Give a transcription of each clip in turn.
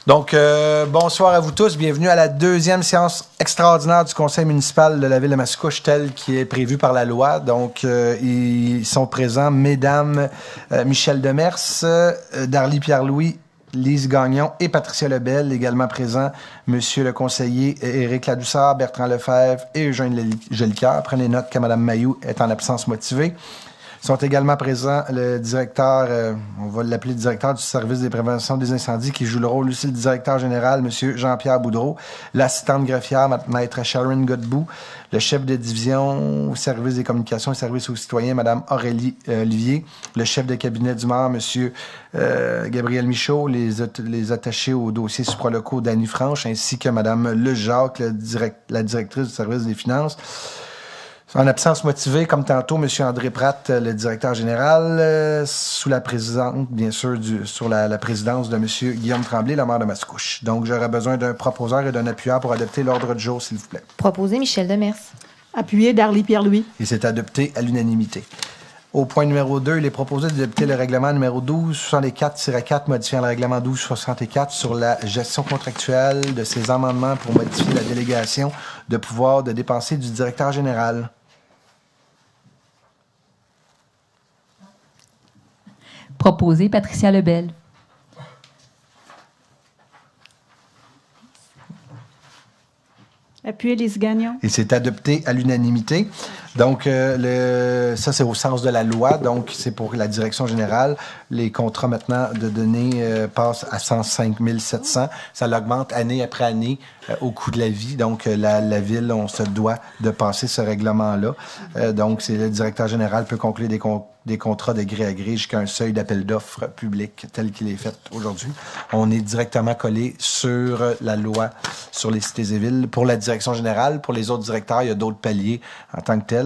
Donc, bonsoir à vous tous. Bienvenue à la deuxième séance extraordinaire du conseil municipal de la ville de Mascouche, telle qui est prévue par la loi. Donc, ils sont présents, mesdames Michel Demers, Darly Pierre-Louis, Lise Gagnon et Patricia Lebel. Également présents, monsieur le conseiller Éric Ladouceur, Bertrand Lefebvre et Eugène Jolicoeur. Prenez note que madame Mailloux est en absence motivée. Sont également présents le directeur, on va l'appeler le directeur du service des préventions des incendies, qui joue le rôle aussi le directeur général, M. Jean-Pierre Boudreau, l'assistante greffière, maître Sharon Godbout, le chef de division au service des communications et services aux citoyens, Mme Aurélie Olivier, le chef de cabinet du maire, M. Gabriel Michaud, les attachés aux dossiers supralocaux, Dany Franche, ainsi que Mme Lejacques, la directrice du service des finances. En absence motivée, comme tantôt, M. André Pratt, le directeur général, sous la présidence, bien sûr, sur la présidence de M. Guillaume Tremblay, le maire de Mascouche. Donc, j'aurais besoin d'un proposeur et d'un appuyeur pour adopter l'ordre du jour, s'il vous plaît. Proposé Michel Demers. Appuyé Darly Pierre-Louis. Et c'est adopté à l'unanimité. Au point numéro 2, il est proposé d'adopter le règlement numéro 1264-4 modifiant le règlement 1264 sur la gestion contractuelle de ces amendements pour modifier la délégation de pouvoir de dépenser du directeur général. Proposé Patricia Lebel. Appuyé Lise Gagnon. Et c'est adopté à l'unanimité. Donc, ça, c'est au sens de la loi. Donc, c'est pour la direction générale. Les contrats, maintenant, de données passent à 105 700. Ça l'augmente année après année au coût de la vie. Donc, la ville, on se doit de passer ce règlement-là. Donc, c'est le directeur général peut conclure des contrats de gré à gré jusqu'à un seuil d'appel d'offres public tel qu'il est fait aujourd'hui. On est directement collé sur la loi sur les cités et villes. Pour la direction générale, pour les autres directeurs, il y a d'autres paliers en tant que tels.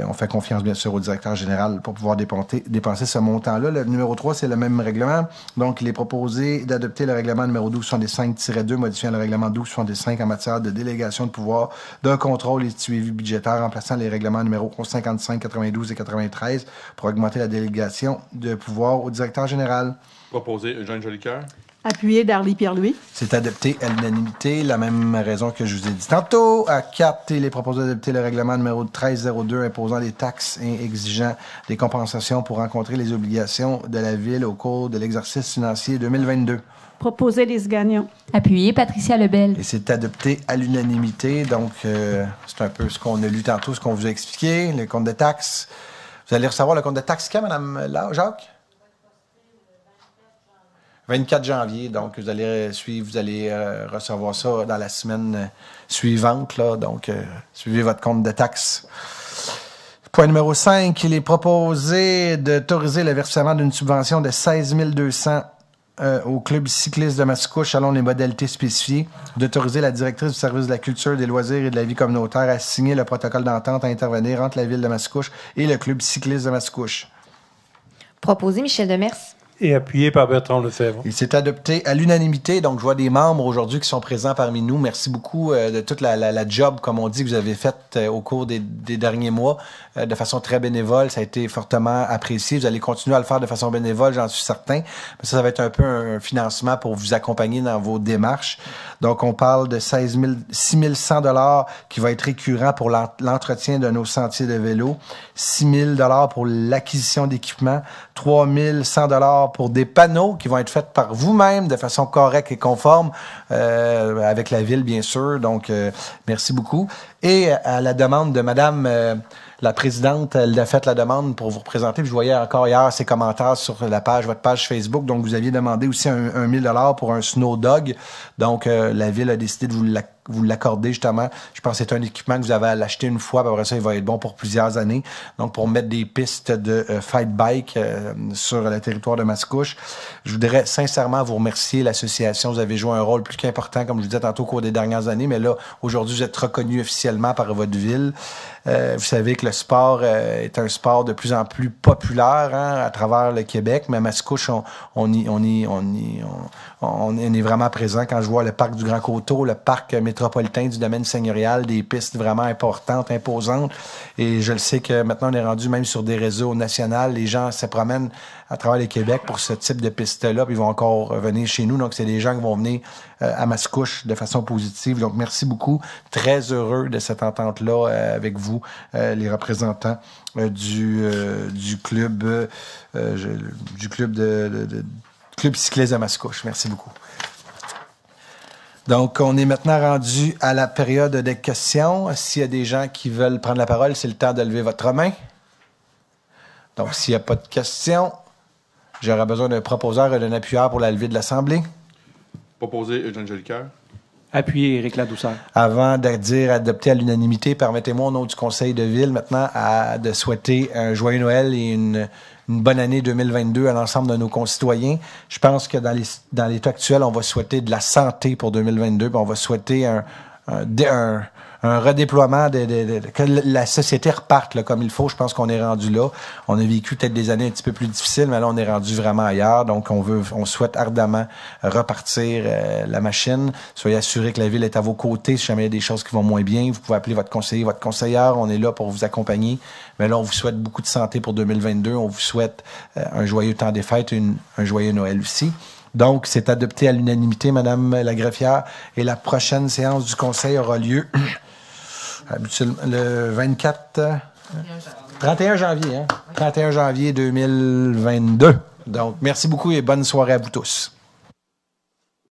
On fait confiance, bien sûr, au directeur général pour pouvoir dépenser ce montant-là. Le numéro 3, c'est le même règlement. Donc, il est proposé d'adopter le règlement numéro 1265-2, modifiant le règlement 1265 en matière de délégation de pouvoir d'un contrôle et de suivi budgétaire, remplaçant les règlements numéros 55, 92 et 93 pour augmenter la délégation de pouvoir au directeur général. Proposé Eugène Jolicoeur. Appuyé Darly Pierre-Louis. C'est adopté à l'unanimité, la même raison que je vous ai dit tantôt. À 4, il est proposé d'adopter le règlement numéro 1302 imposant des taxes et exigeant des compensations pour rencontrer les obligations de la Ville au cours de l'exercice financier 2022. Proposé Lise Gagnon. Appuyé Patricia Lebel. Et c'est adopté à l'unanimité. Donc, c'est un peu ce qu'on a lu tantôt, ce qu'on vous a expliqué, le compte de taxes. Vous allez recevoir le compte de taxes quand, Mme Jacques? 24 janvier, donc vous allez recevoir ça dans la semaine suivante, là, donc suivez votre compte de taxes. Point numéro 5, il est proposé d'autoriser le versement d'une subvention de 16 200 au club cycliste de Mascouche selon les modalités spécifiées, d'autoriser la directrice du service de la culture, des loisirs et de la vie communautaire à signer le protocole d'entente à intervenir entre la ville de Mascouche et le club cycliste de Mascouche. Proposé Michel Demers. Et appuyé par Bertrand Lefebvre. Il s'est adopté à l'unanimité. Donc, je vois des membres aujourd'hui qui sont présents parmi nous. Merci beaucoup de toute la job, comme on dit, que vous avez faite au cours des derniers mois de façon très bénévole. Ça a été fortement apprécié. Vous allez continuer à le faire de façon bénévole, j'en suis certain. Mais ça va être un peu un financement pour vous accompagner dans vos démarches. Donc, on parle de 6 100 $ qui va être récurrent pour l'entretien de nos sentiers de vélo, 6 000 $ pour l'acquisition d'équipements, 3 100 $ pour des panneaux qui vont être faits par vous-même de façon correcte et conforme avec la ville, bien sûr. Donc, merci beaucoup. Et à la demande de Madame la présidente, elle a fait la demande pour vous représenter. Puis je voyais encore hier ses commentaires sur votre page Facebook. Donc, vous aviez demandé aussi un 1 000 $ pour un Snow Dog. Donc, la ville a décidé de vous l'accorder, justement. Je pense que c'est un équipement que vous avez à l'acheter une fois. Puis après ça, il va être bon pour plusieurs années. Donc, pour mettre des pistes de fight bike sur le territoire de Mascouche. Je voudrais sincèrement vous remercier, l'association. Vous avez joué un rôle plus qu'important, comme je vous disais tantôt, au cours des dernières années. Mais là, aujourd'hui, vous êtes reconnu officiellement par votre ville. Vous savez que le sport est un sport de plus en plus populaire à travers le Québec, mais à Mascouche, on est vraiment présent. Quand je vois le parc du Grand Coteau, le parc métropolitain, métropolitain du domaine seigneurial, des pistes vraiment importantes, imposantes. Et je le sais que maintenant, on est rendu même sur des réseaux nationaux. Les gens se promènent à travers le Québec pour ce type de piste-là, puis ils vont encore venir chez nous. Donc, c'est des gens qui vont venir à Mascouche de façon positive. Donc, merci beaucoup. Très heureux de cette entente-là avec vous, les représentants du club Club cycliste de Mascouche. Merci beaucoup. Donc, on est maintenant rendu à la période des questions. S'il y a des gens qui veulent prendre la parole, c'est le temps de lever votre main. Donc, s'il n'y a pas de questions, j'aurai besoin d'un proposeur et d'un appuyeur pour la levée de l'Assemblée. Proposé Eugène Jolicoeur. Appuyé Éric Ladouceur. Avant de dire adopté à l'unanimité, permettez-moi au nom du Conseil de Ville maintenant de souhaiter un joyeux Noël et une bonne année 2022 à l'ensemble de nos concitoyens. Je pense que dans l'état actuel, on va souhaiter de la santé pour 2022, puis on va souhaiter un redéploiement, que la société reparte là, comme il faut. Je pense qu'on est rendu là. On a vécu peut-être des années un petit peu plus difficiles, mais là, on est rendu vraiment ailleurs. Donc, on souhaite ardemment repartir la machine. Soyez assurés que la Ville est à vos côtés. Si jamais il y a des choses qui vont moins bien, vous pouvez appeler votre conseiller, votre conseillère. On est là pour vous accompagner. Mais là, on vous souhaite beaucoup de santé pour 2022. On vous souhaite un joyeux temps des fêtes et un joyeux Noël aussi. Donc, c'est adopté à l'unanimité, Madame la greffière. Et la prochaine séance du Conseil aura lieu le 31 janvier, 31 janvier 2022. Donc, merci beaucoup et bonne soirée à vous tous.